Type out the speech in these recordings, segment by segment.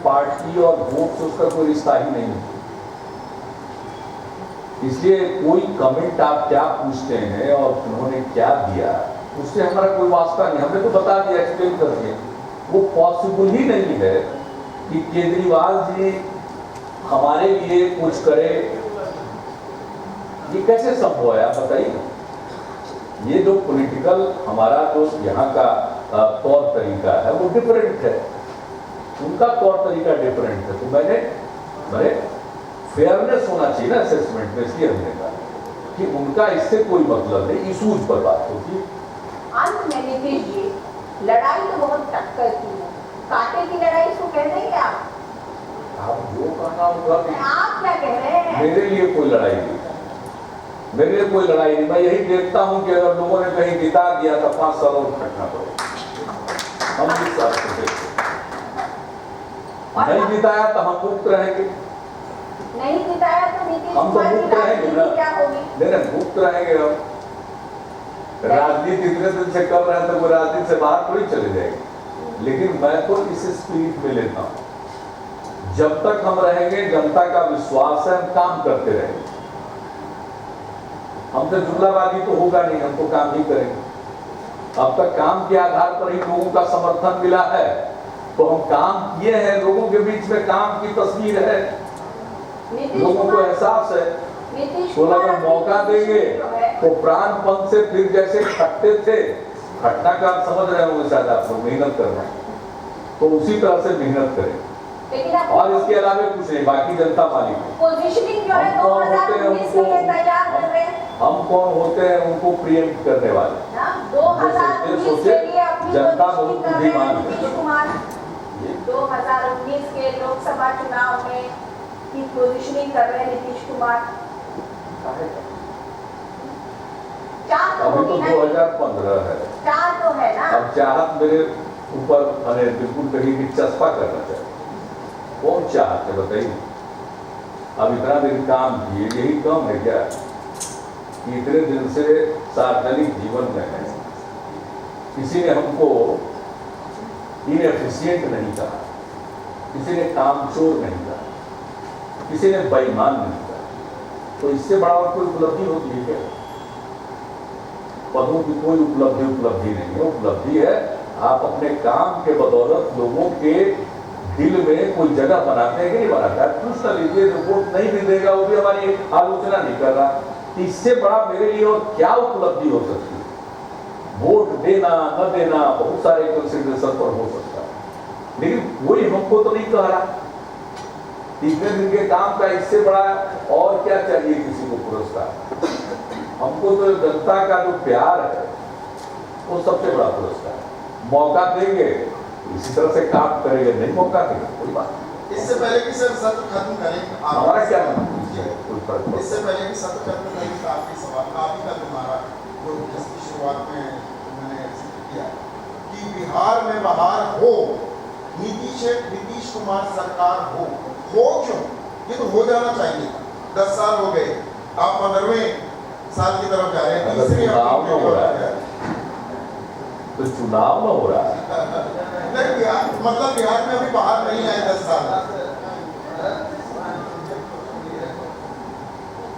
Party और vote से उसका कोई रिश्ता ही नहीं है। इसलिए कोई कमेंट आप क्या पूछते हैं और उन्होंने क्या दिया, उससे हमारा कोई वास्ता नहीं। हमने तो बता दिया, एक्सप्लेन कर दिया। वो पॉसिबल ही नहीं है कि केजरीवाल जी हमारे लिए कुछ करे। ये कैसे संभव है, आप बताइए। ये जो पॉलिटिकल हमारा जो यहाँ का तौर तरीका है वो डिफरेंट है, उनका तौर तरीका डिफरेंट है। तो मैंने फेयरनेस होना चाहिए ना असेसमेंट में, इसलिए हमने कहा कि उनका इससे कोई मतलब नहीं, इशूज पर बात होगी। अंत में नीतीश जी, लड़ाई तो बहुत टक्कर की है, कांटे की लड़ाई इसको कह देंगे आप जो कहना होगा। आप क्या कह रहे हैं? मेरे लिए कोई लड़ाई नहीं, मेरे लिए कोई लड़ाई नहीं। मैं यही देखता हूं कि अगर लोगों ने कहीं जिता दिया तो 5 साल और खटना पड़ेगा। हम किस साल से देखते, नहीं जिताया तो हम मुक्त रहेंगे, नहीं जिताया तो नीतीश हम तो कुमार मुक्त रहेंगे ना। क्या होगी? नहीं, मुक्त रहेंगे हम। राजनीति इतने दिन से कर रहे हैं तो वो राजनीति से बाहर थोड़ी चले जाएंगे। लेकिन मैं तो इस स्पिरिट में लेता हूं, जब तक हम रहेंगे जनता का विश्वास है, हम काम करते रहेंगे। हमसे जुमलाबाजी तो होगा नहीं, हम तो काम ही करेंगे। अब तक काम के आधार पर ही लोगों का समर्थन मिला है, तो हम काम किए हैं। लोगों के बीच में काम की तस्वीर है, लोगों को एहसास है। तो अगर मौका देंगे तो प्राणपन से फिर जैसे खटते थे, खटना का आप समझ रहे होंगे शायद, आपको मेहनत करना, तो उसी तरह से मेहनत करें। और इसके अलावा कुछ नहीं, बाकी जनता मालिक है। पोजीशनिंग जो है 2019 के लिए तैयार कर रहे हैं। हम कौन होते हैं उनको प्रिएम्प्ट करने वाले? 2019 के लिए अपनी जनता बहुत बुद्धिमान है। नीतीश कुमार 2019 के लोकसभा चुनाव में की पोजीशनिंग कर रहे हैं नीतीश कुमार। अभी तो 2015 है, तो है ना। अब चाहत मेरे ऊपर मैंने बिल्कुल कहीं भी चस्पा करना चाहिए। कौन चाहत है बताइए? अब इतना दिन काम किए, यही कम है क्या कि इतने दिन से सार्वजनिक जीवन में है, किसी ने हमको इनएफिशिएंट नहीं कहा, किसी ने कामचोर नहीं कहा, किसी ने बेईमान नहीं कहा। तो इससे बड़ा और कोई उपलब्धि होती है क्या? पदों की कोई उपलब्धि नहीं है। उपलब्धि है आप अपने काम के बदौलत लोगों के दिल में कोई जगह बनाते हैं कि नहीं बनाता है। पूछ लीजिए, रिपोर्ट नहीं भी देगा वो भी हमारी आलोचना नहीं कर रहा। इससे बड़ा मेरे लिए और क्या उपलब्धि हो सकती है? वोट देना न देना बहुत सारे कंसिडरेशन पर हो सकता है, लेकिन कोई हमको तो नहीं कह रहा। इतने दिन के काम का इससे बड़ा और क्या चाहिए किसी को पुरस्कार? हमको तो जनता का जो प्यार है वो सबसे बड़ा पुरस्कार है। मौका देंगे इसी तरह से काम करेंगे, नहीं मौका देंगे कोई बात नहीं। इससे पहले कि सर सत्र खत्म करें, हमारा क्या कोई फर्क नहीं। इससे पहले कि सत्र खत्म करें, आपके सवाल आप ही का तुम्हारा जो जिसकी शुरुआत में मैंने जिक्र किया कि बिहार में बहार हो, नीतीश कुमार सरकार हो क्यों? ये तो हो जाना चाहिए। 10 साल हो गए, आप 15वें साल की तरफ जा रहे हैं। चुनाव न हो रहा है तो चुनाव न हो रहा है नहीं, मतलब बिहार में अभी बाहर नहीं आए 10 साल।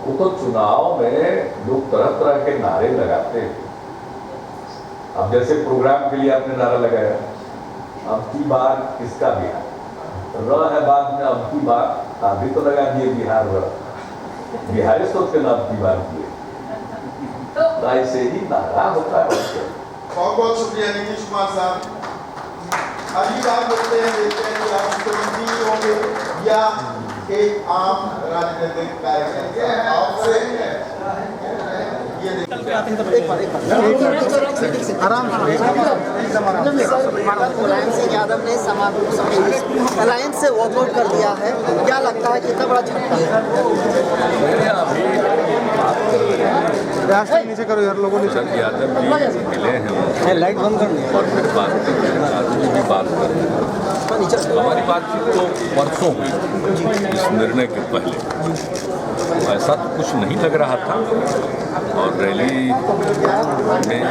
वो तो चुनाव में लोग तरह तरह के नारे लगाते हैं। अब जैसे प्रोग्राम के लिए आपने नारा लगाया, अब की बार किसका बिहार है, बाद में अब की बार आप भी तो लगा दिए बिहार बिहारी सोच के नाम की बात किए, तो ऐसे ही नारा होता है। बहुत बहुत शुक्रिया नीतीश कुमार साहब। अगली बात बोलते हैं, देखते हैं कि आप मुख्यमंत्री होंगे या एक आम राजनीतिक कार्यकर्ता। आपसे आराम सिंह यादव ने अलायंस से वॉकआउट कर दिया है, क्या लगता है कितना बड़ा झटका है? नीचे करो यार, लोगों नीचे। यादव जी मिले हैं, लाइट बंद कर और फिर बात कर रहे हैं, आदमी भी बात कर रहे हैं। हमारी बातचीत तो परसों हुई इस निर्णय के पहले, ऐसा तो कुछ नहीं लग रहा था। और रैली में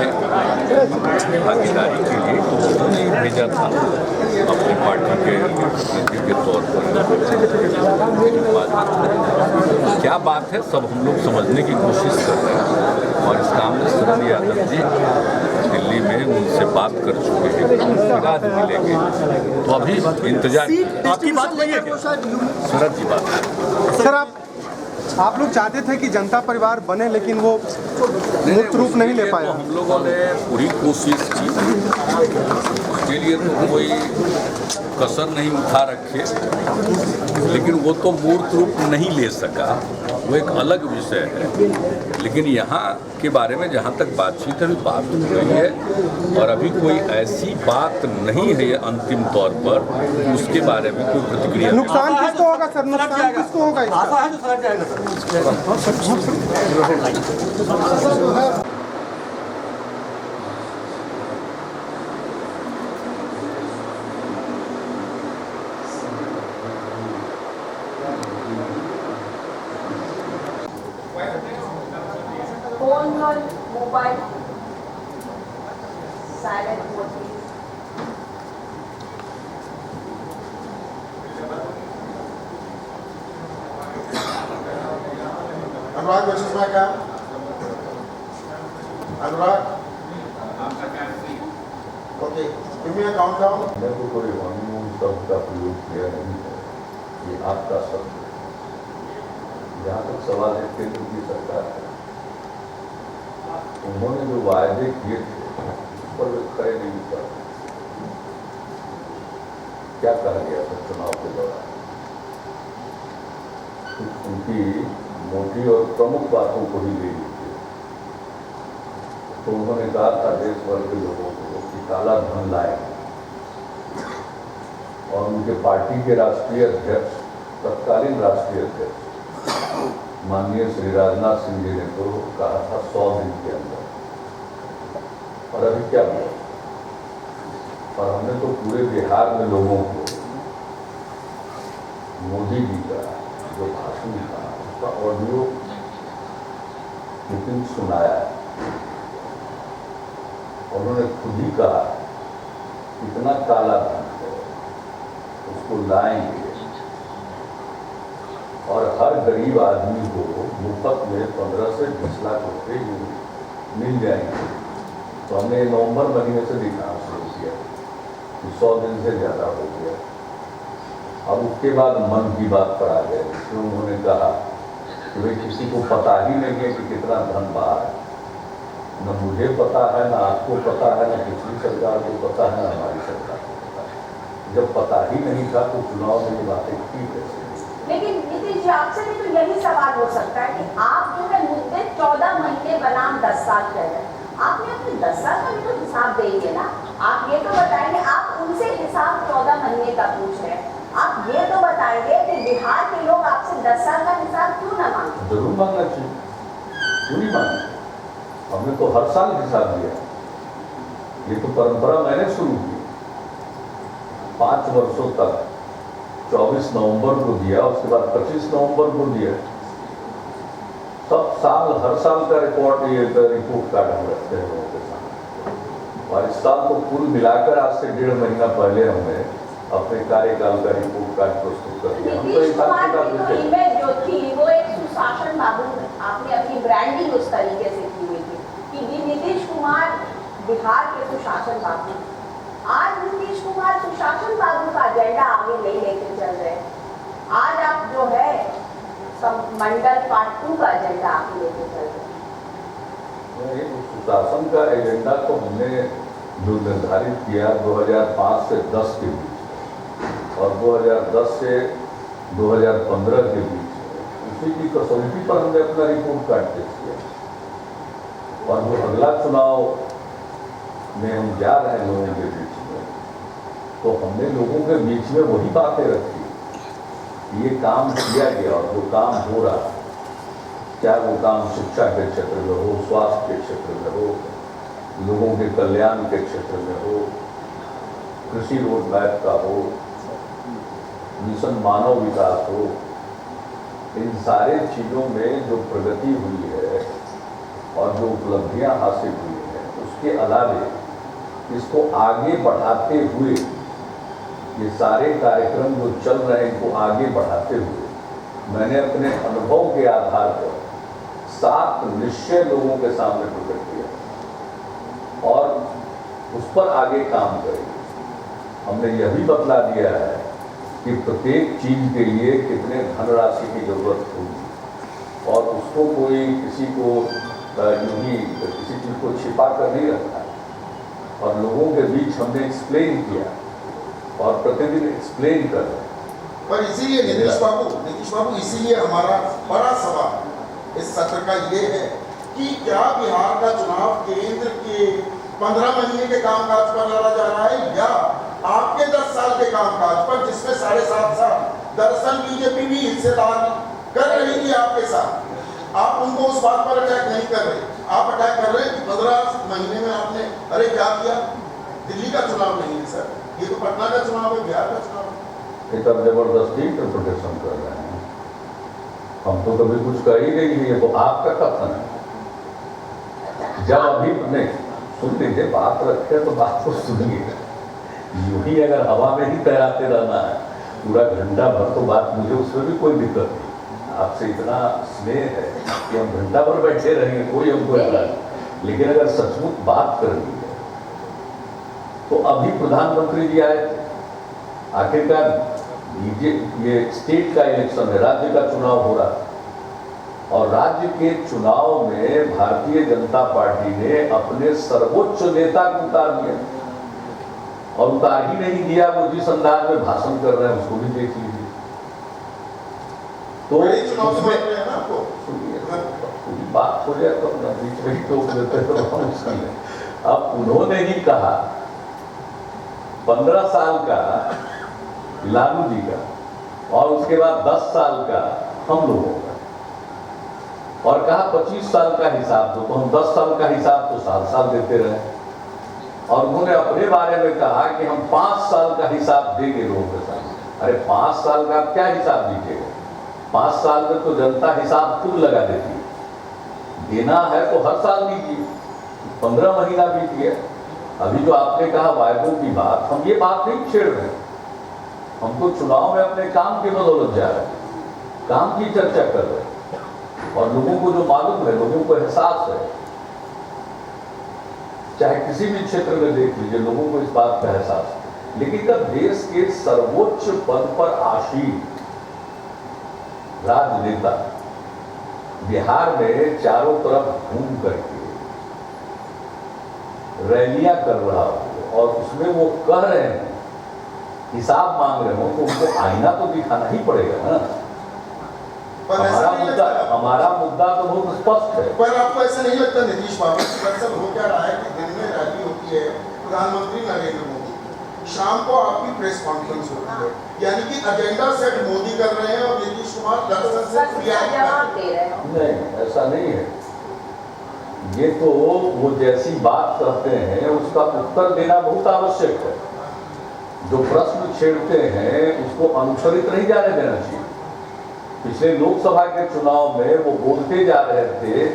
भागीदारी के लिए तो उन्होंने भेजा था अपनी पार्टी के प्रतिनिधि के तौर बात है, क्या बात है सब हम लोग समझने की कोशिश कर रहे हैं। और इस काम में शरद यादव जी दिल्ली में उनसे बात कर चुके हैं, फिलहाल मिलेंगे, तो अभी इंतजार। आपकी बात नहीं है शरद जी बात सर, आप लोग चाहते थे कि जनता परिवार बने, लेकिन वो मुक्त रूप नहीं ले पाया। हम लोगों ने पूरी कोशिश की, उसके लिए तो कोई कसर नहीं उठा रखे, लेकिन वो तो मूर्त रूप नहीं ले सका, वो एक अलग विषय है। लेकिन यहाँ के बारे में जहाँ तक बातचीत है, अभी बात हो गई है और अभी कोई ऐसी बात नहीं है अंतिम तौर पर उसके बारे में कोई प्रतिक्रिया। नुकसान किसको होगा सर? नुकसान किसको होगा? आशा है जो सर जाएगा सर। फोन और mobile silent mode. Anurag, which is my cam? Anurag? Okay, give me a countdown. मैंने तो कोई हनीमून शब्द का प्रयोग किया नहीं है, ये आपका शब्द है। जहाँ तक सवाल है केंद्र की सरकार है, उन्होंने जो वायदे किए थे उस पर वे खड़े नहीं उतर। क्या कहा गया था चुनाव के दौरान? उनकी मोटी और प्रमुख बातों को ही ले लीजिए तो उन्होंने कहा था देश भर के लोगों को कि काला धन लाए, और उनके पार्टी के राष्ट्रीय अध्यक्ष, तत्कालीन राष्ट्रीय अध्यक्ष माननीय श्री राजनाथ सिंह जी ने तो कहा था 100 दिन के अंदर, और अभी क्या हुआ? और हमने तो पूरे बिहार में लोगों को मोदी जी का जो भाषण था उसका ऑडियो क्लिपिंग सुनाया है। उन्होंने खुद ही कहा कितना काला धन है उसको लाएंगे और हर गरीब आदमी को मुफ्त में 15 से 20 लाख रुपए मिल जाएंगे। तो हमने नवंबर महीने से दिखाना शुरू किया, 100 दिन से ज़्यादा हो गया। अब उसके बाद मन की बात पर आ गए, जिसमें उन्होंने कहा कि भाई किसी को पता ही नहीं है कि कितना धन बाहर है, न मुझे पता है, न आपको पता है, न पिछली सरकार को पता है, न हमारी सरकार को पता है। जब पता ही नहीं था तो चुनाव में ये बातें की कैसे? लेकिन नीतीश जी, आपसे भी तो यही सवाल हो सकता है कि आप जो है मुद्दे 14 महीने बनाम 10 साल कह रहे हैं, आपने अपने 10 साल का भी तो हिसाब देंगे ना। आप ये तो बताएंगे, आप उनसे हिसाब 14 महीने का पूछ रहे हैं, आप ये तो बताएंगे कि बिहार के लोग आपसे 10 साल का हिसाब क्यों ना मांगे? जरूर मांगना चाहिए, क्यों नहीं मांगे? हमने तो हर साल हिसाब दिया, ये तो परंपरा मैंने शुरू की। 5 वर्षों तक 24 नवंबर को दिया, उसके बाद 25 नवंबर को दिया। सब साल हर साल का रिपोर्ट कार्ड हम रखते हैं लोगों के सामने, और इस साल तो कुल मिलाकर आज से 1.5 महीना पहले हमने अपने कार्यकाल का रिपोर्ट कार्ड प्रस्तुत कर दिया। हम तो नीतीश कुमार की तो इमेज जो थी वो एक सुशासन बाबू, आपने अपनी ब्रांडिंग उस तरीके से की हुई थी कि नीतीश कुमार बिहार के सुशासन बाबू। आज नीतीश कुमार सुशासन बाबू का एजेंडा आगे नहीं लेके चल रहे हैं। आज आप जो है मंडल पार्ट 2 का एजेंडा आगे लेके चल रहे हैं। सुशासन का एजेंडा तो हमने जो निर्धारित किया 2005 से 10 के बीच और 2010 से 2015 के बीच, उसी की कसौटी पर हमने अपना रिपोर्ट कार्ड पेश किया। और जो अगला चुनाव में हम जा रहे हैं लोगों के बीच में, तो हमने लोगों के बीच में वही बातें रखी, ये काम किया गया और जो काम हो रहा, चाहे वो काम शिक्षा के क्षेत्र में हो, स्वास्थ्य के क्षेत्र में हो, लोगों के कल्याण के क्षेत्र में हो, कृषि रोड मैप का हो, मिशन मानव विकास हो, इन सारे चीज़ों में जो प्रगति हुई है और जो उपलब्धियां हासिल हुई हैं, उसके अलावे इसको आगे बढ़ाते हुए, ये सारे कार्यक्रम जो चल रहे हैं इनको आगे बढ़ाते हुए मैंने अपने अनुभव के आधार पर 7 निश्चय लोगों के सामने प्रकट किया और उस पर आगे काम करेंगे। हमने यह भी बतला दिया है कि प्रत्येक चीज के लिए कितने धनराशि की जरूरत होगी और उसको कोई किसी को यूं ही किसी चीज को छिपा कर नहीं रखा है और लोगों के बीच हमने एक्सप्लेन किया और प्रतिदिन एक्सप्लेन कर रहे हैं। पर इसीलिए नीतीश बाबू इसीलिए हमारा बड़ा सवाल इस सत्र का ये है कि क्या बिहार का चुनाव केंद्र के 15 महीने के कामकाज पर लड़ा जा रहा है या आपके 10 साल के कामकाज पर, जिसमें 7.5 साल दरअसल बीजेपी भी हिस्सेदार कर रही थी आपके साथ। आप उनको उस बात पर अटैक नहीं कर रहे, आप अटैक कर रहे हैं कि 15 महीने में आपने अरे क्या किया। दिल्ली का चुनाव नहीं है सर, ये तो पटना का चुनाव है, बिहार का चुनाव है। एक अब जबरदस्ती इंटरप्रिटेशन कर रहे हैं। हम तो कभी कुछ कर ही नहीं है, ये तो आपका कथन है। जब अभी नहीं सुन लीजिए, बात रखे तो बात को सुनिए। यूं ही अगर हवा में ही तैराते रहना है पूरा घंटा भर तो बात, मुझे उसमें भी कोई दिक्कत नहीं। आपसे इतना स्नेह है कि हम घंटा भर बैठे रहेंगे, कोई हमको ऐसा नहीं। लेकिन अगर सचमुच बात करनी है तो अभी प्रधानमंत्री जी आए थे। आखिरकार ये स्टेट का इलेक्शन है, राज्य का चुनाव हो रहा है और राज्य के चुनाव में भारतीय जनता पार्टी ने अपने सर्वोच्च नेता को उतार दिया और उतार ही नहीं दिया। वो जिस अंदाज में भाषण कर रहे हैं उसको भी देख लीजिए। तो पूरी बात हो जाए तो बीच में ही टोक देते तो हम मुश्किल है। अब उन्होंने ही कहा 15 साल का लालू जी का और उसके बाद 10 साल का हम लोगों का और कहा 25 साल का हिसाब दो, तो हम 10 साल का हिसाब तो साल देते रहे। और उन्होंने अपने बारे में कहा कि हम 5 साल का हिसाब देंगे लोगों के साथ। अरे 5 साल का क्या हिसाब दीजिएगा? 5 साल में तो जनता हिसाब खुद लगा देती है। देना है तो हर साल दीजिए। 15 महीना बीत गया। अभी जो आपने कहा वायदों की बात, हम ये बात नहीं छेड़ रहे हैं। हम तो चुनाव में अपने काम की बदौलत जा रहे हैं, काम की चर्चा कर रहे हैं और लोगों को जो मालूम है, लोगों को एहसास है, चाहे किसी भी क्षेत्र में देख लीजिए, लोगों को इस बात का एहसास है। लेकिन जब देश के सर्वोच्च पद पर आसीन राजनेता बिहार में चारों तरफ घूम करके रैलियां कर रहा हो और उसमें वो कह रहे हैं, हिसाब मांग रहे हो, तो उनको आईना तो दिखाना ही पड़ेगा ना। हमारा मुद्दा तो बहुत स्पष्ट है। पर आपको ऐसा नहीं लगता नीतीश बाबू, दरअसल हो क्या रहा है कि दिन में रैली होती है प्रधानमंत्री नरेंद्र मोदी, शाम को आपकी प्रेस कॉन्फ्रेंस होती है, यानी कि एजेंडा सेट मोदी कर रहे हैं और नीतीश कुमार दरअसल से जवाब दे रहे हैं। नहीं, ऐसा नहीं है। ये तो वो जैसी बात कहते हैं उसका उत्तर देना बहुत आवश्यक है। जो प्रश्न छेड़ते हैं उसको अनुसरित नहीं जाने देना चाहिए। पिछले लोकसभा के चुनाव में वो बोलते जा रहे थे,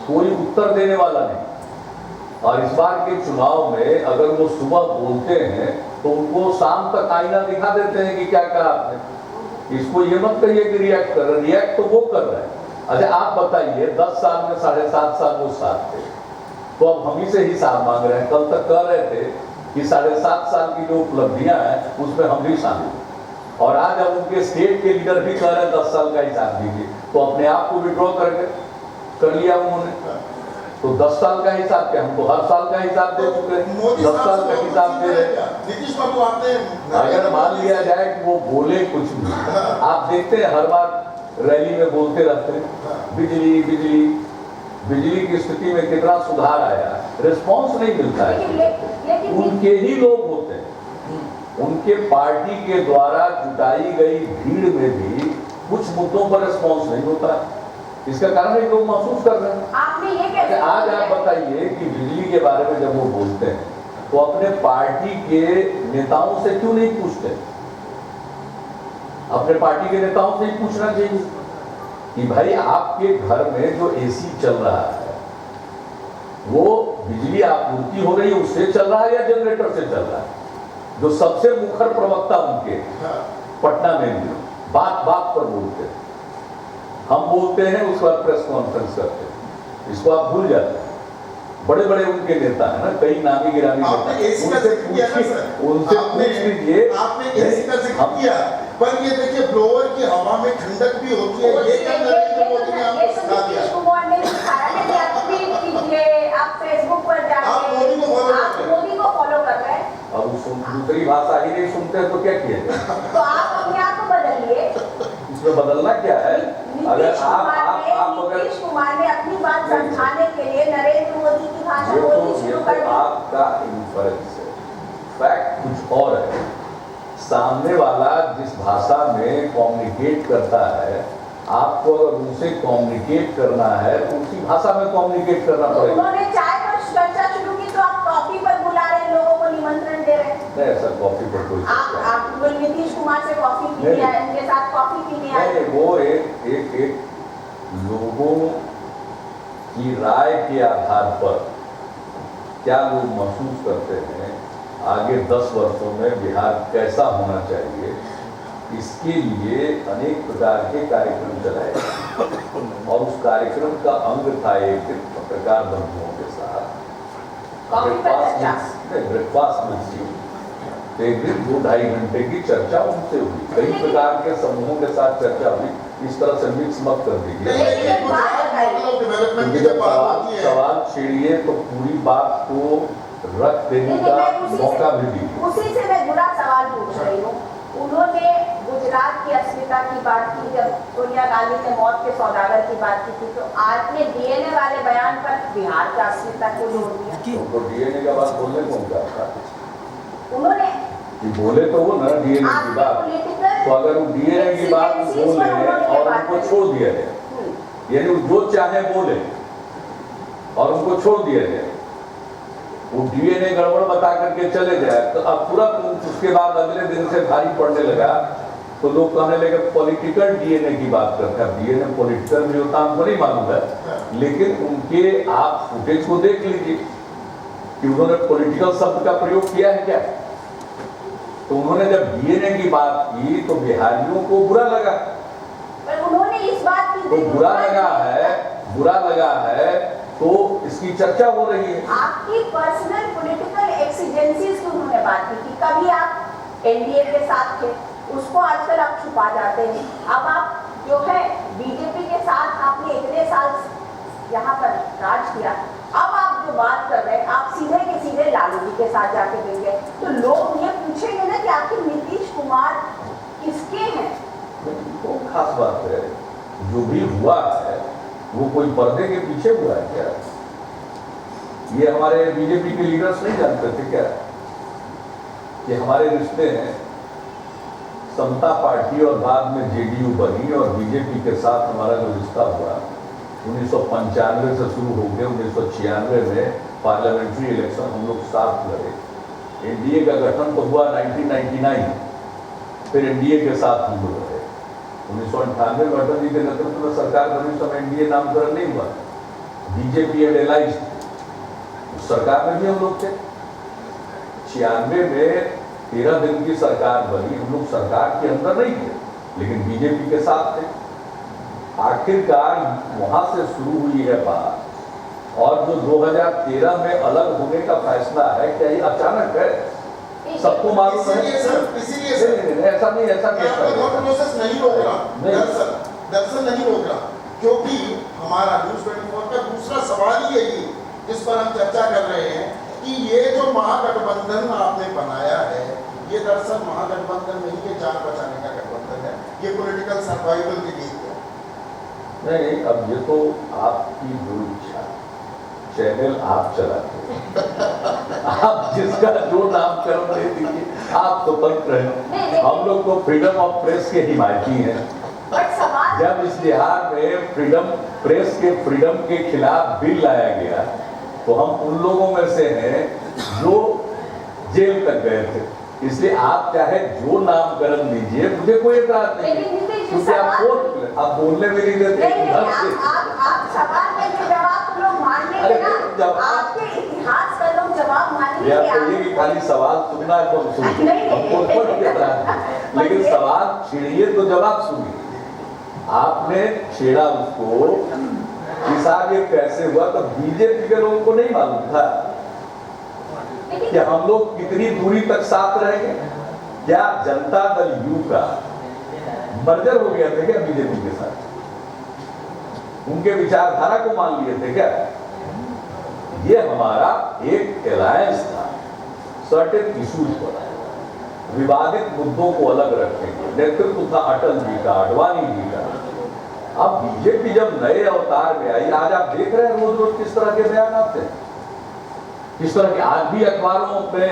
कोई उत्तर देने वाला नहीं। और इस बार के चुनाव में अगर वो सुबह बोलते हैं तो उनको शाम तक आईना दिखा देते हैं कि क्या कहा आपने। इसको ये मत कहिए कि रिएक्ट कर रहे, रिएक्ट तो वो कर रहे हैं। अच्छा आप बताइए, 10 साल में 7.5 साल वो साथ थे, तो अब हम ही से हिसाब मांग रहे हैं। कल तक कह रहे थे कि 7.5 साल की जो उपलब्धियां हैं उसमें हम भी शामिल हैं और आज अब उनके स्टेट के लीडर भी कह रहे हैं 10 साल का हिसाब दीजिए। तो अपने आप को विड्रॉ कर लिया उन्होंने। तो 10 साल का हिसाब क्या, हम तो हर साल का हिसाब दे चुके हैं। 10 साल का हिसाब दे रहे। नीतीश बाबू आपने अगर मान लिया जाए कि वो बोले कुछ भी, आप देखते हैं हर बार रैली में बोलते रहते हैं बिजली बिजली बिजली की स्थिति में कितना सुधार आया, रिस्पॉन्स नहीं मिलता है। उनके ही लोग होते हैं, उनके पार्टी के द्वारा जुटाई गई भीड़ में भी कुछ मुद्दों पर रिस्पॉन्स नहीं होता है। इसका कारण ये लोग महसूस कर रहे हैं। आपने ये कैसे आज आप बताइए कि बिजली के बारे में जब वो बोलते हैं तो अपने पार्टी के नेताओं से क्यों नहीं पूछते? अपने पार्टी के नेताओं से ही पूछना चाहिए कि भाई आपके घर में जो एसी चल रहा है वो बिजली आपूर्ति हो रही है उससे चल रहा है या जनरेटर से चल रहा है? जो सबसे मुखर प्रवक्ता उनके पटना में भी बात बात पर बोलते हैं हम बोलते हैं उसके बाद प्रेस कॉन्फ्रेंस करते हैं, इसको आप भूल जाते हैं। बड़े बड़े उनके नेता है ना, कई नामी गिरामी आपने एसी का जिक्र किया ना सर, उनसे पूछ लीजिए। आपने एसी का जिक्र किया, पर ये देखिए ब्लोअर की हवा में ठंडक भी होती है, ये क्या नरेंद्र मोदी ने आपको सिखा दिया? नीतीश कुमार ने सिखाया है कि आप ट्वीट कीजिए, आप फेसबुक पर आप जाइए, मोदी को follow आप कर रहे हैं। मोदी को फॉलो कर रहे हैं, अब दूसरी भाषा ही नहीं सुनते तो क्या किया जाए? तो आप अपने आप को बदलिए। इसमें बदलना क्या है? अगर नीतीश कुमार ने अपनी बात समझाने के लिए नरेंद्र मोदी की भाषा बोलनी शुरू कर दी। आपका इन्फ्लुएंस है, फैक्ट कुछ और है। सामने वाला जिस भाषा में कम्युनिकेट करता है, आपको अगर उनसे कम्युनिकेट करना है तो उसी भाषा में कम्युनिकेट करना तो पड़ेगा। उन्होंने चाय पर चर्चा शुरू की तो आप कॉफी पर बुला रहे लोगों को निमंत्रण दे रहे हैं। नहीं, ऐसा कॉफी पर कोई आप नीतीश कुमार से कॉफी पीने आए, उनके साथ कॉफी पीने आए। नहीं, वो एक लोगों की राय के आधार पर क्या लोग महसूस करते हैं आगे 10 वर्षों में बिहार कैसा होना चाहिए, इसके लिए अनेक प्रकार के कार्यक्रम चलाए गए। और उस कार्यक्रम का अंग था एक पत्रकार बंधुओं के साथ ब्रेकफास्ट मिल एक दिन 2-2.5 घंटे की चर्चा उनसे हुई, कई प्रकार के समूहों के साथ चर्चा हुई। इस तरह से मिक्स मत कर दीजिए, क्योंकि जब सवाल छेड़िए तो पूरी बात को रख देने का मौका भी दीजिए। उसी से मैं जुड़ा सवाल पूछ रही हूँ। उन्होंने गुजरात की अस्मिता की बात की, जब सोनिया गांधी ने मौत के सौदागर की बात की थी, तो आपने डीएनए वाले बयान पर बिहार की अस्मिता को जोड़ दिया। उनको डीएनए का बात बोलने कौन चाहता? उन्होंने बोले तो वो ना डीएनए की बात, तो अगर वो डीएनए की बात बोले और उनको छोड़ दिया जाए, यानी जो चाहे बोले और उनको छोड़ दिया जाए, वो डीएनए गड़बड़ बता करके चले जाए, तो अब तुरंत उसके बाद अगले दिन से भारी पड़ने लगा तो लोग कहने लगे पॉलिटिकल डीएनए की बात करते हैं। डीएनए पॉलिटिकल भी होता हमको नहीं मालूम है, लेकिन उनके आप फुटेज को देख लीजिए कि उन्होंने पॉलिटिकल शब्द का प्रयोग किया है क्या। तो उन्होंने जब डीएनए की बात की तो बिहारियों को बुरा लगा, पर उन्होंने इस बात की तो बुरा लगा है तो इसकी चर्चा हो रही है। आपकी पर्सनल पॉलिटिकल एक्सीजेंसीज की उन्होंने बात की थी। कभी आप एनडीए के साथ थे, उसको आजकल आप छुपा जाते हैं। अब आप जो है बीजेपी के साथ आपने इतने साल यहाँ पर राज किया, अब आप जो बात कर रहे हैं आप सीधे के सीधे लालू जी के साथ जाके देंगे, तो लोग ये पूछेंगे ना कि आखिर नीतीश कुमार किसके हैं। तो खास बात है, जो भी हुआ है वो कोई पर्दे के पीछे हुआ है क्या? ये हमारे बीजेपी के लीडर्स नहीं जानते थे क्या कि हमारे रिश्ते हैं समता पार्टी और बाद में जेडीयू बनी और बीजेपी के साथ हमारा जो रिश्ता हुआ 1995 से शुरू हो गया। 1996 में पार्लियामेंट्री इलेक्शन हम लोग साथ लड़े। एनडीए का गठन तो हुआ 1999, फिर एनडीए के साथ हम लोग रहे। 1998 में अटल जी के नेतृत्व में सरकार बनी, समय एनडीए नामकरण नहीं हुआ, बीजेपी एलाइज सरकार में भी हम लोग थे। 96 में 13 दिन की सरकार बनी, हम लोग सरकार के अंदर नहीं थे लेकिन बीजेपी के साथ थे। आखिरकार वहां से शुरू हुई है बात, और जो 2013 में अलग होने का फैसला है क्या ये अचानक है? सबको मालूम है। इसीलिए सर ऐसा नहीं, ऐसा प्रोसेस नहीं रोक रहा, दरअसल नहीं रोक रहा, क्योंकि हमारा न्यूज़ 24 का दूसरा सवाल ही यही जिस पर हम चर्चा कर रहे हैं कि ये जो महागठबंधन आपने बनाया है, ये दरअसल महागठबंधन नहीं, ये जान बचाने का गठबंधन है, ये पॉलिटिकल सर्वाइवल के लिए है। नहीं, अब ये तो आपकी जो इच्छा, चैनल आप चलाते हैं, आप जिसका जो नामकरण दे दीजिए, आप स्वतंत्र हैं। हम लोग तो फ्रीडम ऑफ प्रेस के हिमायती हैं। जब इस बिहार में फ्रीडम प्रेस के फ्रीडम के खिलाफ बिल लाया गया तो हम उन लोगों में से हैं जो जेल तक गए थे। इसलिए आप चाहे जो नामकरण दीजिए, मुझे कोई एतराज नहीं, क्योंकि आप बोलने में नहीं देते। आप सवाल में जो जवाब लोग मान लेंगे ना, आपके इतिहास का लोग जवाब मान लेंगे। आपको ये कि खाली सवाल सुनना है तो सुनिए, हमको कोई एतराज नहीं, लेकिन सवाल छेड़िए तो जवाब सुनिए। आपने छेड़ा उसको कि साहब ये कैसे हुआ, तो बीजेपी के लोगों को नहीं मालूम था कि हम लोग कितनी दूरी तक साथ रहेंगे। क्या जनता दल यू का मर्जर हो गया था क्या बीजेपी के साथ? उनके विचारधारा को मान लिए थे क्या? ये हमारा एक अलायंस था सर्टेन इशूज पर, विवादित मुद्दों को अलग रखेंगे। नेतृत्व था अटल जी का, आडवाणी जी का। अब बीजेपी जब नए अवतार में आई, आज आप देख रहे हैं रोज रोज किस तरह के बयान आते हैं, किस तरह के आज भी अखबारों में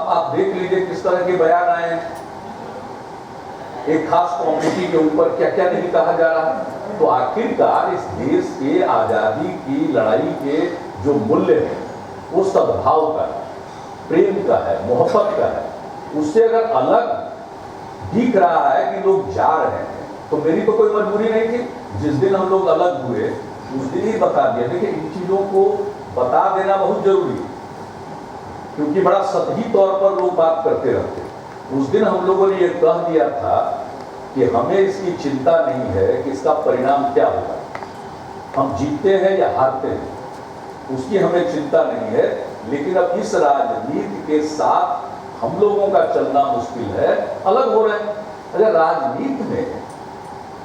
आप देख लीजिए किस तरह के बयान आए हैं। एक खास कम्युनिटी के ऊपर क्या क्या नहीं कहा जा रहा है। तो आखिरकार इस देश के आजादी की लड़ाई के जो मूल्य है वो सद्भाव का है, प्रेम का है, मोहब्बत का है। उससे अगर अलग दिख रहा है कि लोग जा रहे हैं, तो मेरी तो कोई मजबूरी नहीं थी। जिस दिन हम लोग अलग हुए उस दिन ही बता दिया। देखिए, इन चीजों को बता देना बहुत जरूरी है, क्योंकि बड़ा सतही तौर पर लोग बात करते रहते। उस दिन हम लोगों ने यह कह दिया था कि हमें इसकी चिंता नहीं है कि इसका परिणाम क्या होगा, हम जीतते हैं या हारते हैं, उसकी हमें चिंता नहीं है। लेकिन अब इस राजनीति के साथ हम लोगों का चलना मुश्किल है, अलग हो रहे हैं। अगर राजनीति में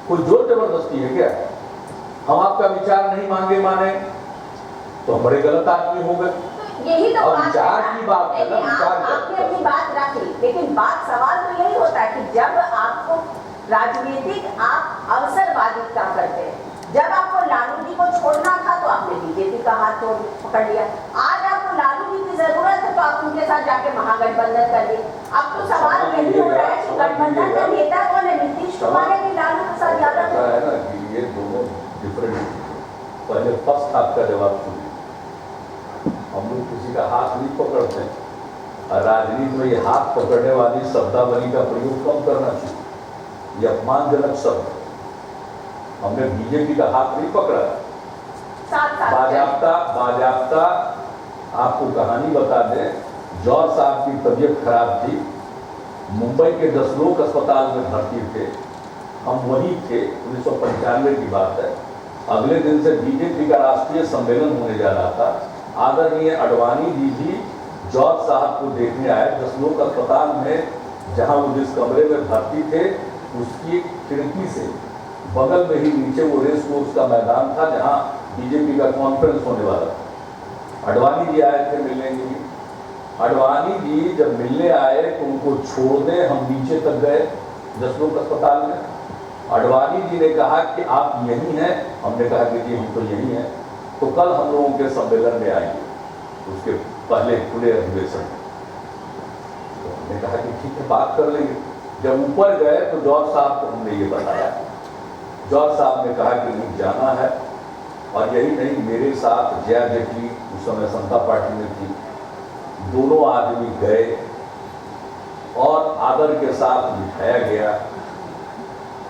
कोई जोर जबरदस्ती है क्या? हम आपका विचार नहीं मांगे माने तो हम बड़े गलत आदमी हो गए। यही तो बात विचार की बात है ना, विचार आपने अपनी बात रखी, लेकिन बात सवाल तो यही होता है कि जब आपको राजनीतिक आप अवसरवादिता करते हैं, जब आपको लालू जी को छोड़ना था तो आपने बीजेपी का हाथ पकड़ लिया। आज आपको लालू जी की जरूरत है तो आप उनके साथ जाके महागठबंधन कर लिए। अब तो सवाल यही हो रहा है कि गठबंधन का नेता कौन है, नीतीश कुमार है कि लालू प्रसाद यादव है ना कि ये दोनों डिफरेंट। पहले फर्स्ट हाथ का जवाब सुनिए। हम लोग किसी का हाथ नहीं पकड़ते हैं, और राजनीति में ये हाथ पकड़ने वाली शब्दावली का प्रयोग कम करना चाहिए। ये अपमानजनक शब्द है। हमने बीजेपी का हाथ नहीं पकड़ा। बाजाप्ता आपको कहानी बता दें, जॉर्ज साहब की तबीयत खराब थी, मुंबई के 10 लोग अस्पताल में भर्ती थे, हम वही थे। 1995 की बात है। अगले दिन से बीजेपी का राष्ट्रीय सम्मेलन होने जा रहा था। आदरणीय आडवाणी जी जॉर्ज साहब को देखने आए। 10 लोग अस्पताल में जहां वो जिस कमरे में भर्ती थे उसकी खिड़की से बगल में ही नीचे वो रेस कोर्स का मैदान था जहां बीजेपी का कॉन्फ्रेंस होने वाला था। आडवाणी जी आए थे मिलने के लिए। आडवाणी जी जब मिलने आए तो उनको छोड़ दें, हम नीचे तक गए 10 लोग अस्पताल में। आडवाणी जी ने कहा कि आप यहीं हैं। हमने कहा कि जी हम तो यहीं हैं, तो कल हम लोगों के सम्मेलन में आएंगे, उसके पहले खुले अधिवेशन। तो हमने कहा कि ठीक है, बात कर लेंगे। जब ऊपर गए तो जॉर्ज साहब को हमने ये बताया। जॉर्ज साहब ने कहा कि नहीं जाना है, और यही नहीं, मेरे साथ जया जेटली उस समय समता पार्टी में थी, दोनों आदमी गए और आदर के साथ बिठाया गया।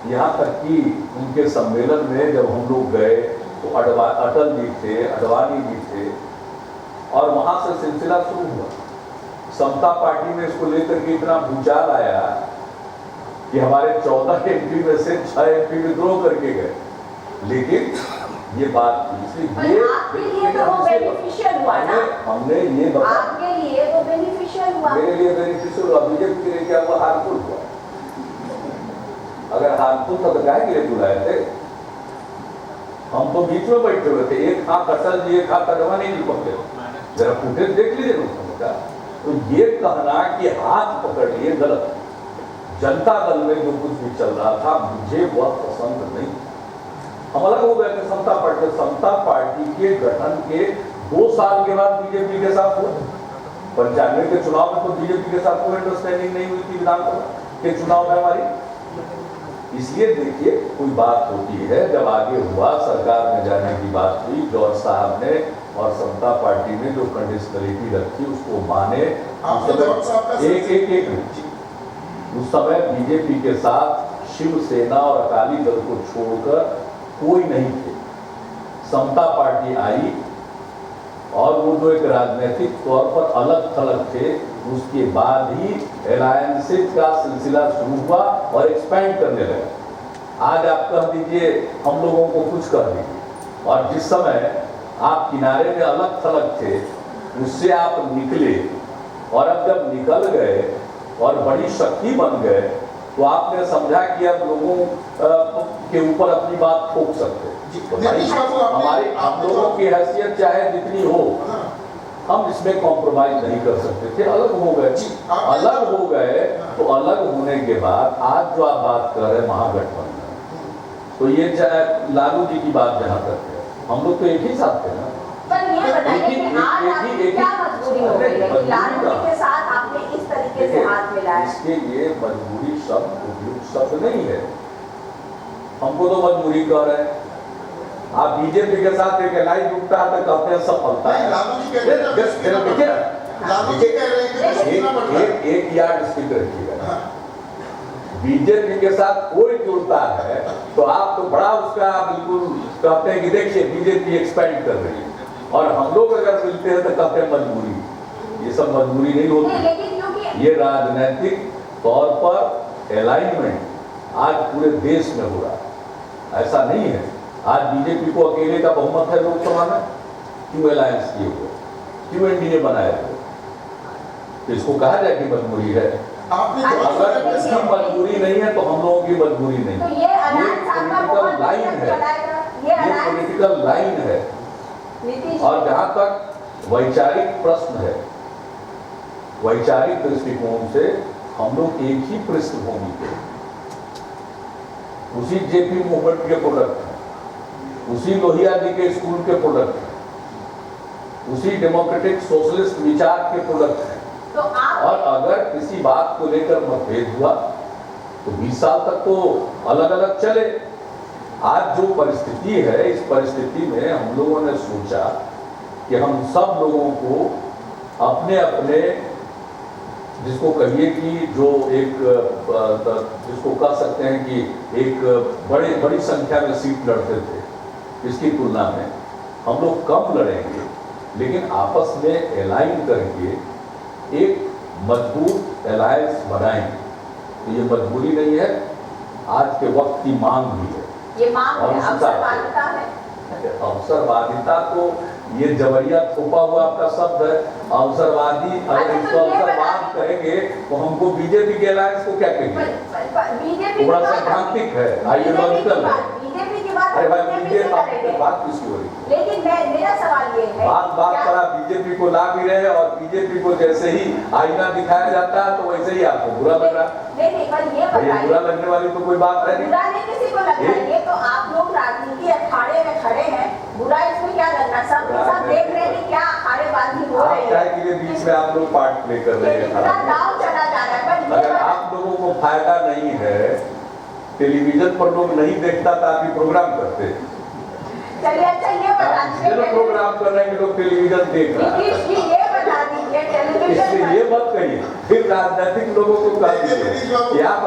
यहाँ तक कि उनके सम्मेलन में जब हम लोग गए तो अटल जी थे, आडवाणी जी थे, और वहां से सिलसिला शुरू हुआ। समता पार्टी में इसको लेकर के इतना भूचाल आया कि हमारे 14 एमपी में से 6 एमपी विद्रोह करके गए। लेकिन ये बात इसलिए आपके लिए तो वो बेनिफिशियल हुआ ना, हमने ये बताया आपके लिए वो बेनिफिशियल हुआ, मेरे लिए बेनिफिशियल हुआ, बीजेपी के लिए क्या हुआ? हार्मफुल हुआ। अगर हार्मफुल था तो काहे के लिए बुलाए थे? हम तो बीच में बैठे हुए थे, एक हाथ अटल जी, एक हाथ आडवाणी जी पकड़े। जरा फुटेज देख लीजिए उसका। तो ये कहना कि हाथ पकड़ लिए गलत। जनता दल में जो कुछ भी चल रहा था मुझे वह पसंद नहीं। हम अलग हो गए थे समता पार्टी के गठन के 2 साल के बाद बीजेपी के साथ हुआ। 95 के चुनाव में तो बीजेपी के साथ कोई अंडरस्टैंडिंग नहीं हुई थी विधानसभा के चुनाव में हमारी। इसलिए देखिए, कोई बात होती है, जब आगे हुआ सरकार में जाने की बात हुई, जॉर्ज साहब ने और समता पार्टी ने जो कंडीशनलिटी रखी उसको माने। एक उस समय बीजेपी के साथ शिवसेना और अकाली दल को छोड़कर कोई नहीं थे। समता पार्टी आई और वो जो एक राजनीतिक तौर पर अलग थलग थे, उसके बाद ही अलायंसेज का सिलसिला शुरू हुआ और एक्सपैंड करने लगा। आज आप कह दीजिए हम लोगों को कुछ कर दीजिए, और जिस समय आप किनारे में अलग थलग थे उससे आप निकले, और अब जब निकल गए और बड़ी शक्ति बन गए तो आपने समझा कि अब लोगों के ऊपर अपनी बात ठोक सकते हैं। तो भाई हमारे हम लोगों की हैसियत चाहे जितनी हो, हम इसमें कॉम्प्रोमाइज नहीं कर सकते थे। अलग हो गए, अलग हो गए तो अलग होने के बाद आज जो आप बात कर रहे हैं महागठबंधन, तो ये लालू जी की बात जहाँ तक है, हम लोग तो एक ही साथ थे ना। पर ये बताइए कि आज आपकी क्या मजबूरी हो गई है कि लालू जी के साथ आपने इस तरीके से हाथ मिलाया? इसके लिए मजबूरी शब्द उपयुक्त शब्द नहीं है। हमको तो मजबूरी कह रहे हैं। आप बीजेपी के साथ एक एलाइज उठता है तो कहते हैं सफलता है। एक यार्ड स्टिक रखिएगा, बीजेपी के साथ कोई जुड़ता है तो आप तो बड़ा उसका बिल्कुल कहते हैं कि देखिए बीजेपी एक्सपेंड कर रही है, और हम लोग अगर मिलते हैं तो कहते हैं मजबूरी। ये सब मजबूरी नहीं होती, ये राजनीतिक तौर पर अलाइनमेंट आज पूरे देश में हो रहा है। ऐसा नहीं है आज बीजेपी को अकेले का बहुमत है लोकसभा में, क्यों अलायंस किए हुए, क्यों एनडीए बनाए हुए? तो इसको कहा जाए कि मजबूरी है। अगर इसकी मजबूरी नहीं है तो हम लोगों की मजबूरी नहीं है। ये पॉलिटिकल लाइन है, ये पॉलिटिकल लाइन है। और जहां तक वैचारिक प्रश्न है, वैचारिक दृष्टिकोण से हम लोग एक ही पृष्ठभूमि के, उसी जेपी मूवमेंट के प्रोडक्ट हैं, उसी लोहिया जी के स्कूल के प्रोडक्ट हैं, उसी डेमोक्रेटिक सोशलिस्ट विचार के प्रोडक्ट हैं। तो आप और अगर किसी बात को लेकर मतभेद हुआ तो 20 साल तक तो अलग अलग चले। आज जो परिस्थिति है, इस परिस्थिति में हम लोगों ने सोचा कि हम सब लोगों को अपने अपने, जिसको कहिए कि जो एक जिसको कह सकते हैं कि एक बड़ी संख्या में सीट लड़ते थे, इसकी तुलना में हम लोग कम लड़ेंगे, लेकिन आपस में अलाइन करके एक मजबूत अलायंस बनाएंगे। तो ये मजबूरी नहीं है, आज के वक्त की मांग भी है। ये मांग है, अवसरवादिता है। अवसरवादिता तो ये जबरिया थोपा हुआ आपका शब्द है। अवसरवादी, अगर इसको अवसरवाद कहेंगे तो हमको बीजेपी के अलायंस को क्या कहेंगे? बीजेपी बड़ा सैद्धांतिक है, आइडियोलॉजिकल है। बीजेपी की बात अरे भाई बीजेपी बात किसकी हो रही है? लेकिन मेरा सवाल ये है, बात पर आप बीजेपी को ला भी रहे, और बीजेपी को जैसे ही आईना दिखाया जाता है तो वैसे ही आपको बुरा लग रहा है। नहीं, पर ये बताइए, बुरा लगने वाली तो कोई बात है नहीं। बुरा नहीं किसी को लग रहा है, ये तो आप लोग राजनीति अखाड़े में खड़े हैं, बुरा इसमें क्या लगना? सब देख रहे हैं कि क्या अखाड़ेबाजी हो रही है, के बीच में आप लोग पार्ट प्ले कर रहे हैं। दाव चला जा रहा है। पर अगर आप लोगों को फायदा नहीं है, टेलीविजन पर लोग नहीं देखता तो आप ही प्रोग्राम करते। चलिए, अच्छा ये बता दीजिए, प्रोग्राम कर रहे हैं कि लोग टेलीविजन देख रहा है, ये बता दीजिए टेलीविजन इसलिए ये मत कहिए। फिर राजनीतिक लोगों को कह दीजिए कि आप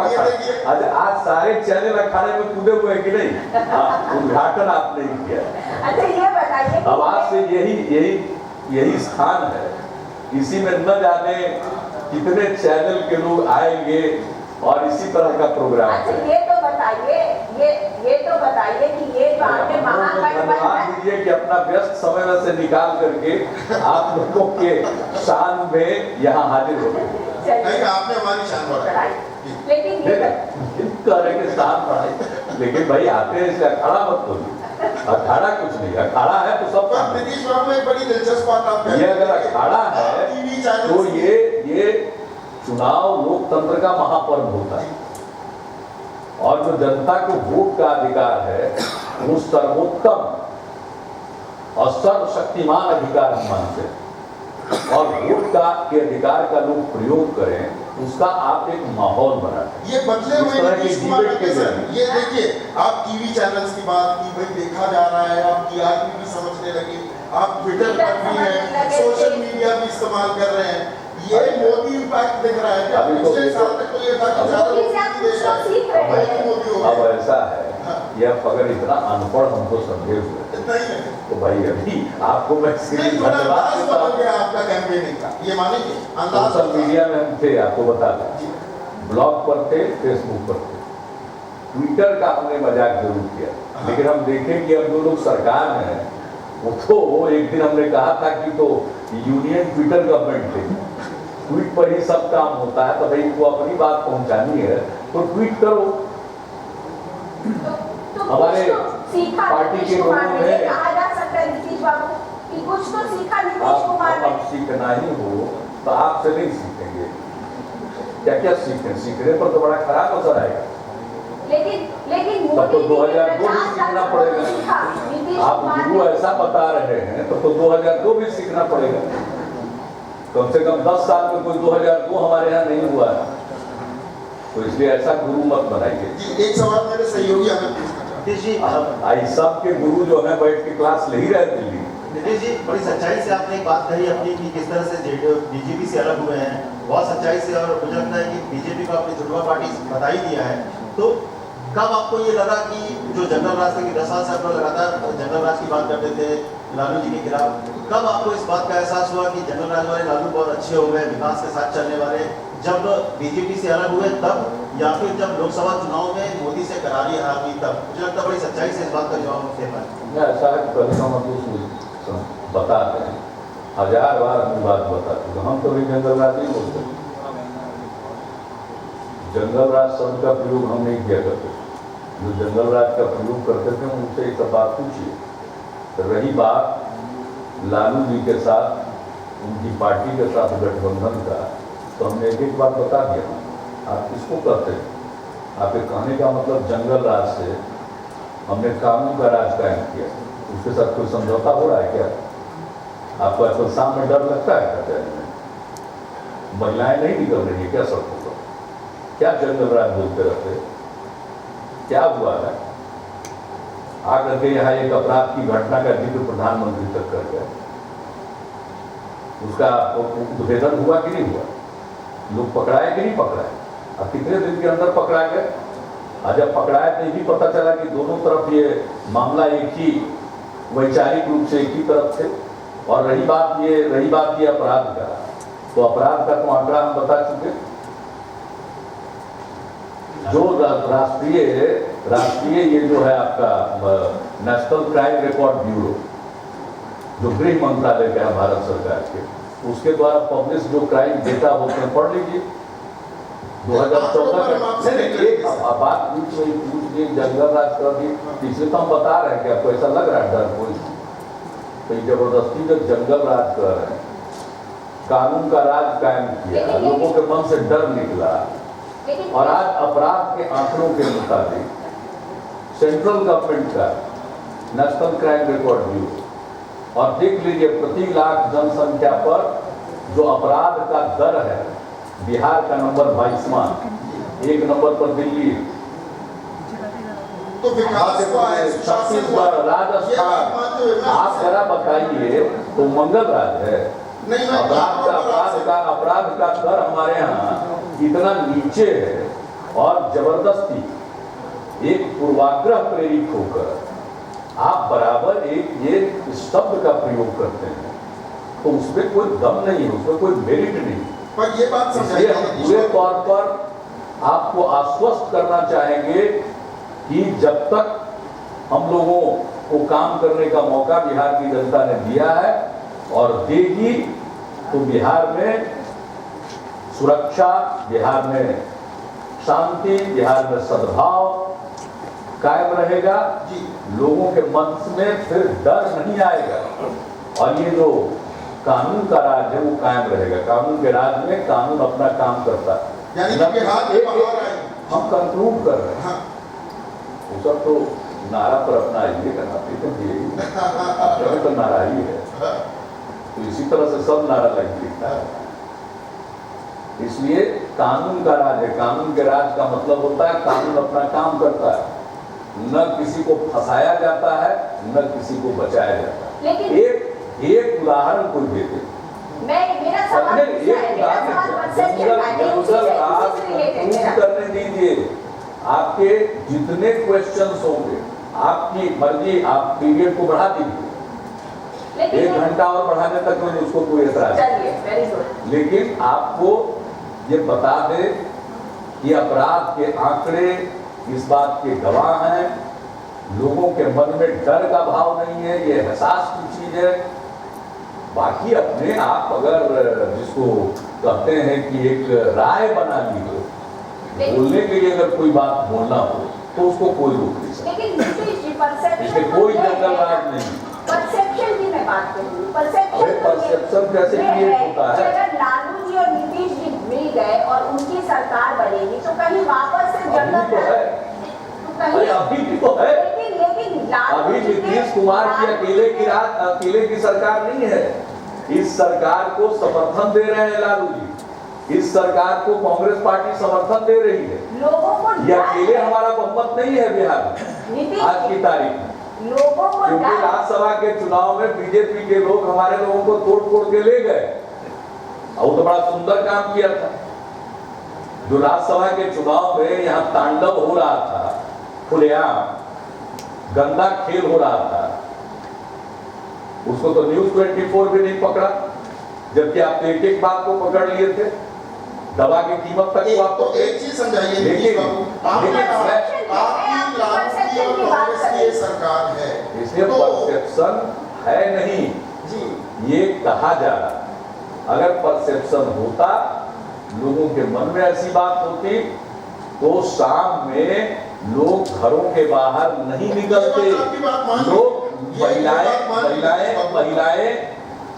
आज सारे चैनल अखाड़े में कूदे हुए हैं कि नहीं? उद्घाटन आप नहीं किया। अच्छा ये बताइए, अब आज से यही स्थान है, इसी में न जाने कितने चैनल के लोग आएंगे और इसी तरह का प्रोग्राम। अच्छा ये तो बताइए कि ये जो आपने धन्यवाद दीजिए कि अपना व्यस्त समय में से निकाल करके आप लोगों के शान में यहाँ हाजिर हो गए। आपने हमारी शान बढ़ाई, लेकिन कह रहे कि शान बढ़ाई, लेकिन भाई आते हैं इसलिए अखाड़ा मत बोलिए। अखाड़ा कुछ नहीं, अखाड़ा है तो सब नीतीश बाबू एक बड़ी दिलचस्प बात आप ये अगर अखाड़ा है तो ये चुनाव लोकतंत्र का महापर्व होता है, और जो जनता को वोट का अधिकार है वो सर्वोत्तम और सर्वशक्तिमान अधिकार हम मानते हैं, और वोट के अधिकार का लोग प्रयोग करें, उसका आप एक माहौल बनाते। ये बदले हुए नीतीश कुमार के सर, ये देखिए आप टीवी चैनल्स की बात की, भाई देखा जा रहा है, आप टीआरपी भी समझने लगे, आप ट्विटर पर भी हैं, सोशल मीडिया भी इस्तेमाल कर रहे हैं, ये मोदी इम्पैक्ट दिख रहा है क्या? पिछले साल तक तो ये था कि अब ऐसा है कि अब अगर इतना अनपढ़ हमको समझे हुए तो भाई अभी आपको मैं धन्यवाद देता हूं। आपका कैंपेनिंग का ये मानेंगे, सोशल मीडिया में हम थे, आपको बता दें, ब्लॉग पर थे, फेसबुक पर थे, ट्विटर का हमने मजाक जरूर किया, लेकिन हम देखें कि अब जो लोग सरकार में है वो तो एक दिन हमने कहा था कि तो यूनियन ट्विटर गवर्नमेंट थे, ट्वीट पर ही सब काम होता है, तो भाई वो अपनी बात पहुंचानी है तो ट्वीट करो। तो हमारे कुछ तो सीखा पार्टी नीतीश के कुमार लोगों ने, ने कहा जा सकता है नीतीश बाबू कि कुछ तो सीखा नीतीश आप कुमार ने। अब सीखना ही हो तो आपसे नहीं सीखेंगे, क्या क्या सीखें, सीखने पर तो बड़ा खराब असर आएगा। लेकिन तब मोदी तो जी 2002 भी 50 सीखना साल पड़ेगा। सीखा नीतीश आप कुमार गुरु ने। ऐसा बता रहे हैं तो 2002 भी सीखना पड़ेगा। कम से कम 10 साल में कोई 2002 हमारे यहाँ नहीं हुआ है, तो इसलिए ऐसा गुरु मत बनाइए। जी एक सवाल मेरे सहयोगी हमें पूछना चाहते नीतीश जी आई सब के गुरु जो है बैठ के क्लास ले ही रहे दिल्ली। नीतीश जी बड़ी सच्चाई से आपने एक बात कही अपनी कि किस तरह से बीजेपी से अलग हुए हैं, बहुत सच्चाई से, और मुझे लगता है कि बीजेपी को अपनी जुड़वा पार्टी बता ही दिया है। तो कब आपको ये लगा कि जो जंगल राज की 10 साल से आप लोग लगातार जंगल राज की बात करते थे लालू जी के खिलाफ, कब आपको इस बात का एहसास हुआ कि जंगल राज वाले लालू बहुत अच्छे हो गए, विकास के साथ चलने वाले, जब बीजेपी से अलग हुए तब, या फिर जब लोकसभा चुनाव में मोदी से करारी हार हुई तब? मुझे लगता है बड़ी सच्चाई से इस बात का जवाब दे पाए। ऐसा है पहले हम बताते हैं, 1000 बार हम बात बताते हैं, हम तो भी जंगल राज नहीं बोलते। जंगल राज शब्द का प्रयोग हम नहीं किया करते, जो जंगल राज का प्रयोग करते थे उनसे एक बात पूछिए। तो रही बात लालू जी के साथ, उनकी पार्टी के साथ गठबंधन का, तो हमने एक बात बता दिया, आप किसको कहते हैं? आपके कहने का मतलब जंगल राज से हमने कानून का राज कायम किया, उसके साथ कोई समझौता हो रहा है क्या? आपको आजकल शाम में डर लगता है क्या? महिलाएं नहीं निकल रही है क्या सड़कों पर? क्या जंगल राज बोलते रहते? क्या हुआ है? आकर के यहाँ एक अपराध की घटना का जिक्र प्रधानमंत्री तक कर गया, उसका उद्भेदन हुआ कि नहीं हुआ? लोग पकड़ाए कि नहीं पकड़ाए? अब कितने दिन के अंदर पकड़ा गए? और जब पकड़ाए तो ये भी पता चला कि दोनों तरफ ये मामला एक ही, वैचारिक रूप से एक ही तरफ थे। और रही बात ये अपराध का, तो अपराध का तो आंकड़ा हम बता चुके। जो राष्ट्रीय ये जो है आपका नेशनल क्राइम रिकॉर्ड ब्यूरो, जो गृह मंत्रालय का है भारत सरकार के, उसके द्वारा पब्लिश जो क्राइम डेटा होते हैं पढ़ लीजिए। 2014 का बात पूछ लीजिए, जंगल राज कर दी, इसलिए तो हम बता रहे हैं कि आपको ऐसा लग रहा है डर कोई, तो जबरदस्ती जब जंगल राज कर रहे हैं, कानून का राज कायम किया, लोगों के मन से डर निकला, और आज अपराध के आंकड़ों के मुताबिक सेंट्रल गवर्नमेंट का नेशनल क्राइम रिकॉर्ड ब्यूरो, और देख लीजिए प्रति लाख जनसंख्या पर जो अपराध का दर है, बिहार का नंबर 22वां, 1 नंबर पर दिल्ली, तो विकास को छत्तीसगढ़, राजस्थान, आप जरा बताइए तो मंगल राज है? नहीं, अपराध का दर हमारे यहाँ इतना नीचे है, और जबरदस्ती एक पूर्वाग्रह प्रेरित होकर आप बराबर एक शब्द का प्रयोग करते हैं, तो उसमें कोई दम नहीं है, उसमें कोई मेरिट नहीं। पर ये बात इसलिए हम पूरे तौर पर आपको आश्वस्त करना चाहेंगे कि जब तक हम लोगों को काम करने का मौका बिहार की जनता ने दिया है और देगी, तो बिहार में सुरक्षा, बिहार में शांति, बिहार में सद्भाव कायम रहेगा, लोगों के मन में फिर डर नहीं आएगा, और ये जो कानून का राज है वो कायम रहेगा। कानून के राज में कानून अपना काम करता है। यानी कि बिहार में बाहर आए, हम कंक्लूड कर रहे हैं, हाँ। वो सब तो नारा पर अपना ये करना तो नारा ही है, तो इसी तरह से सब नारा लग लिखता है। इसलिए कानून का राज है, कानून के राज का मतलब होता है कानून अपना काम करता है, न किसी को फंसाया जाता है, न किसी को बचाया जाता है। लेकिन एक उदाहरण कोई देते, मेरा सवाल करने दीजिए, आपके जितने क्वेश्चंस होंगे, आपकी मर्जी, आप पीरियड को बढ़ा दीजिए, 1 घंटा और बढ़ाने तक में उसको कोई एतराज नहीं, लेकिन आपको ये बता दे कि अपराध के आंकड़े इस बात के गवाह हैं। लोगों के मन में डर का भाव नहीं है, ये एहसास की चीज है। बाकी अपने आप अगर जिसको कहते हैं कि एक राय बना ली हो, बोलने के लिए अगर कोई बात बोलना हो तो उसको कोई रोक नहीं सकता। लेकिन नीतीश जी परसेप्शन इसमें कोई जंगल राज नहीं। परसेप्शन की मैं बात करूँ, अरे परसेप्शन कैसे क्रिएट होता है? अगर लालू जी और नीतीश जी मिल गए और उनकी सरकार बनेगी तो कहीं वापस से जंगल तो है, तो अरे अभी भी तो है। लेकिन लालू अभी जी के- नीतीश कुमार की अकेले की सरकार नहीं है। इस सरकार को समर्थन दे रहे हैं लालू जी। इस सरकार को कांग्रेस पार्टी समर्थन दे रही है। लोगों को ये अकेले हमारा बहुमत नहीं है बिहार में नीतीश आज की तारीख में। लोगों को क्योंकि डर राज्यसभा के चुनाव में बीजेपी के लोग हमारे लोगों को तोड़ फोड़ के ले गए और वो तो बड़ा सुंदर काम किया था। जो राज्यसभा के चुनाव में यहाँ तांडव हो रहा था, खुलेआम गंदा खेल हो रहा था, उसको तो न्यूज 24 भी नहीं पकड़ा, जबकि आप एक एक बात को पकड़ लिए थे। दवा की कीमत तक को आप तो एक चीज समझाइए नीतीश लेकिन बाबू, आपकी लालू की और कांग्रेस की ये सरकार है, इसमें तो परसेप्शन है नहीं, जी ये कहा जा रहा। अगर परसेप्शन होता, लोगों के मन में ऐसी बात होती तो शाम में लोग घरों के बाहर नहीं निकलते। लोग महिलाएं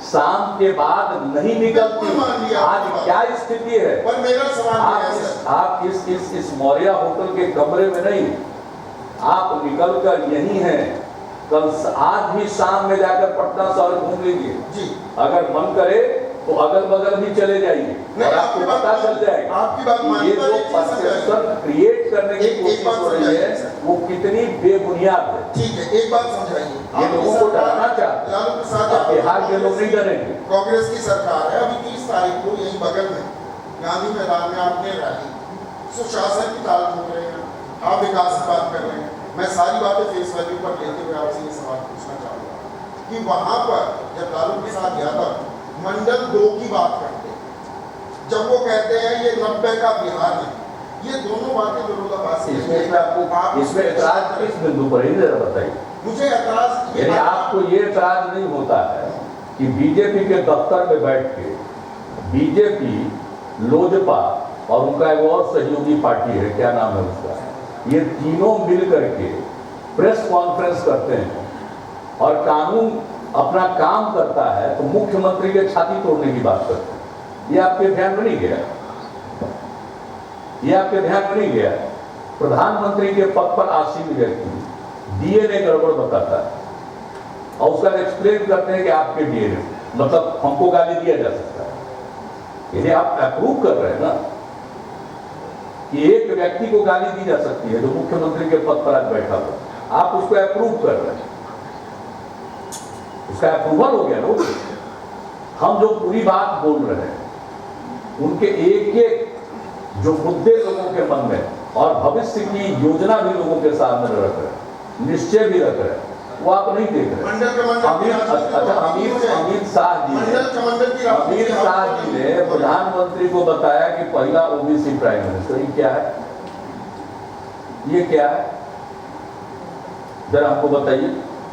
शाम के बाद नहीं निकलती। आज क्या स्थिति है? पर मेरा सवाल ये है आप इस मौर्य होटल के कमरे में नहीं, आप निकलकर यही हैं। कल आज भी शाम में जाकर पटना शहर घूम लीजिए जी, अगर मन करे तो अगल बगल भी चले जाइए और आपको पता चल जाएगा आपकी बात कि ये जो परसेप्शन क्रिएट करने की कोशिश हो रही है वो कितनी बेबुनियाद है। ठीक है, एक बात समझाइए। ये लोगों को डराना चाहते लालू प्रसाद हैं, बिहार के लोग नहीं डरेंगे। कांग्रेस की सरकार है, अभी 30 तारीख को यही बगल में गांधी मैदान में आपने रैली, सुशासन की ताल ठोक रहे हैं, आप विकास की बात कर रहे हैं। मैं सारी बातें फेस वैल्यू पर लेते हुए आपसे ये सवाल पूछना चाहूंगा कि वहां पर जब लालू प्रसाद यादव मंडल 2 की बात करते हैं, जब वो कहते हैं ये 90 का बिहार है, ये दोनों बातें विरोधाभासी इसमें एतराज किस बिंदु पर ही जरा बताइए। मुझे एतराज यानी आपको ये एतराज नहीं होता है कि बीजेपी के दफ्तर में बैठ के बीजेपी, लोजपा और उनका एक और सहयोगी पार्टी है, क्या नाम है उसका, ये तीनों मिल करके प्रेस कॉन्फ्रेंस करते हैं और कानून अपना काम करता है तो मुख्यमंत्री के छाती तोड़ने की बात करते हैं। ये आपके ध्यान में नहीं गया? ये आपके ध्यान में नहीं गया? प्रधानमंत्री के पद पर आसीन व्यक्ति डीएनए गड़बड़ बताता है और उसका एक्सप्लेन करते हैं कि आपके डीएनए मतलब हमको गाली दिया जा सकता है। यदि आप अप्रूव कर रहे हैं ना कि एक व्यक्ति को गाली दी जा सकती है जो मुख्यमंत्री के पद पर आज बैठा हो, आप उसको अप्रूव कर रहे हैं, उसका अप्रूवल हो गया ना। हम जो पूरी बात बोल रहे हैं उनके एक एक जो मुद्दे लोगों के मन में और भविष्य की योजना भी लोगों के सामने रख रहे हैं, निश्चय भी रख रहे हैं, वो आप नहीं देख रहे। अमित शाह जी ने प्रधानमंत्री को बताया कि पहला ओबीसी प्राइम मिनिस्टर। ये क्या है? ये क्या है? जरा हमको बताइए।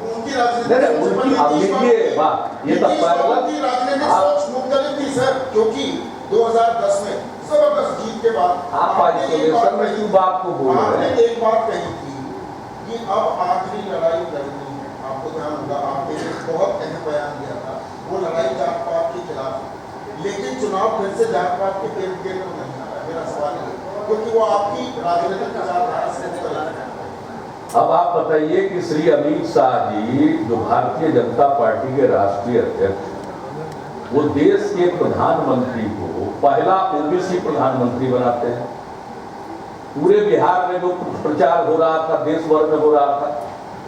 उनकी राजनीतिक ये तो मुख्तलिफ थी सर, क्योंकि 2010 में जबरदस्त जीत के बाद आप आइसोलेशन में क्यों बात को बोल रहे हैं? आपने एक बात कही थी कि अब आखिरी लड़ाई लड़नी है। आपको ध्यान होगा, आपने एक बहुत अहम बयान दिया था, वो लड़ाई जात पात के खिलाफ है। लेकिन चुनाव फिर से जात पात के गेम में नहीं आ रहा। मेरा सवाल है क्योंकि वो आपकी राजनीतिक विचारधारा से मुख्तलिफ है। अब आप बताइए कि श्री अमित शाह जी जो भारतीय जनता पार्टी के राष्ट्रीय अध्यक्ष, वो देश के प्रधानमंत्री को पहला ओबीसी प्रधानमंत्री बनाते हैं। पूरे बिहार में जो प्रचार हो रहा था, देश भर में हो रहा था,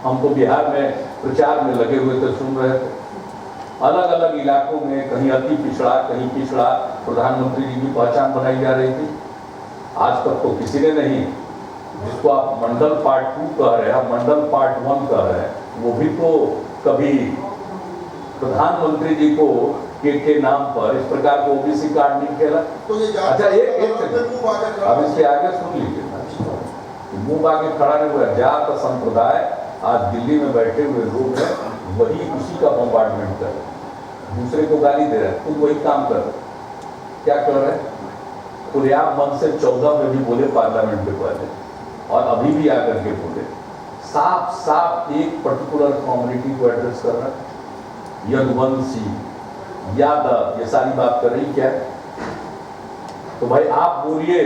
हम तो बिहार में प्रचार में लगे हुए थे, सुन रहे थे। अलग अलग इलाकों में कहीं अति पिछड़ा, कहीं पिछड़ा प्रधानमंत्री जी की पहचान बनाई जा रही थी। आज तक तो किसी ने नहीं, जिसको आप मंडल पार्ट 2 कह रहे हैं, मंडल पार्ट 1 कह रहे हैं, वो भी तो कभी प्रधानमंत्री जी को के नाम पर इस प्रकार को ओबीसी कार्ड नहीं खेला। तो ये अच्छा, एक सेकंड, अब इसके आगे सुन लीजिए। मुंह आगे खड़ा नहीं हुआ। जात संप्रदाय आज दिल्ली में बैठे हुए लोग हैं, वही उसी का बम्बार्डमेंट कर रहे हैं, दूसरे को गाली दे रहे हैं, खुद वही काम कर रहे हैं। क्या कर रहे हैं? खुलेआम मन से 14 में भी बोले पार्लियामेंट के पहले, और अभी भी आकर के बोले, साफ साफ एक पर्टिकुलर कम्युनिटी को एड्रेस कर रहे हैं, यदुवंशी, यादव, ये सारी बात कर रही क्या? तो भाई आप बोलिए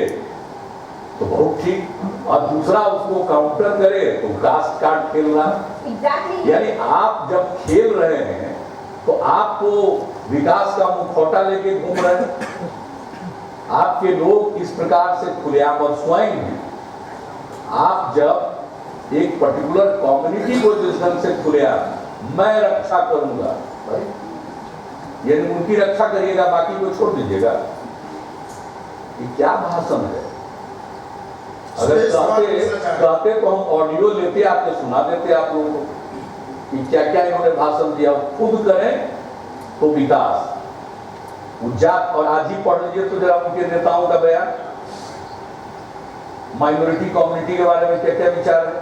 तो बहुत ठीक, और दूसरा उसको काउंटर करे तो कास्ट कार्ड खेल रहा। एग्जैक्टली। यानी आप जब खेल रहे हैं तो आपको विकास का मुखौटा लेके घूम रहे हैं। आपके लोग इस प्रकार से खुलेआम और स्वयं हैं। आप जब एक पर्टिकुलर कम्युनिटी को जिस ढंग से खुलेआम मैं रक्षा करूंगा, यानी उनकी रक्षा करिएगा, बाकी को छोड़ दीजिएगा, ये क्या भाषण है? अगर कहते तो हम ऑडियो लेते, आपको सुना देते आप लोगों को कि क्या क्या इन्होंने भाषण दिया। खुद करें तो विकास, जात, और आज ही पढ़ लीजिए तो जरा उनके नेताओं का बयान, माइनॉरिटी कम्युनिटी के बारे में क्या क्या विचार है।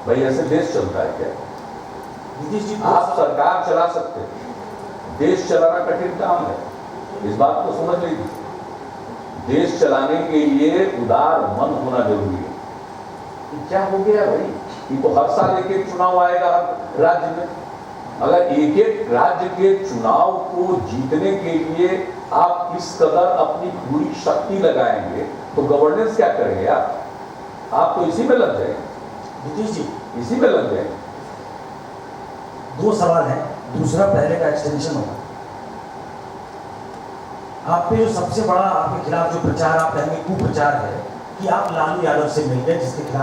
भाई ऐसे देश चलता है क्या? आप सरकार चला सकते हैं, देश चलाना कठिन काम है, इस बात को समझ लीजिए। देश चलाने के लिए उदार मन होना जरूरी है। क्या हो गया भाई? ये तो हर साल एक एक चुनाव आएगा हर राज्य में। अगर एक एक राज्य के चुनाव को जीतने के लिए आप इस कदर अपनी पूरी शक्ति लगाएंगे तो गवर्नेंस क्या करेंगे आप तो इसी में लग जाएंगे। नीतीश जी, इसी में लग जाएंगे। 2 सवाल हैं, दूसरा पहले का एक्सटेंशन होगा। आप पे जो सबसे बड़ा आपके खिलाफ जो प्रचार आप कहेंगे कुप्रचार है कि आप लालू यादव से मिल गए, जिसके खिलाफ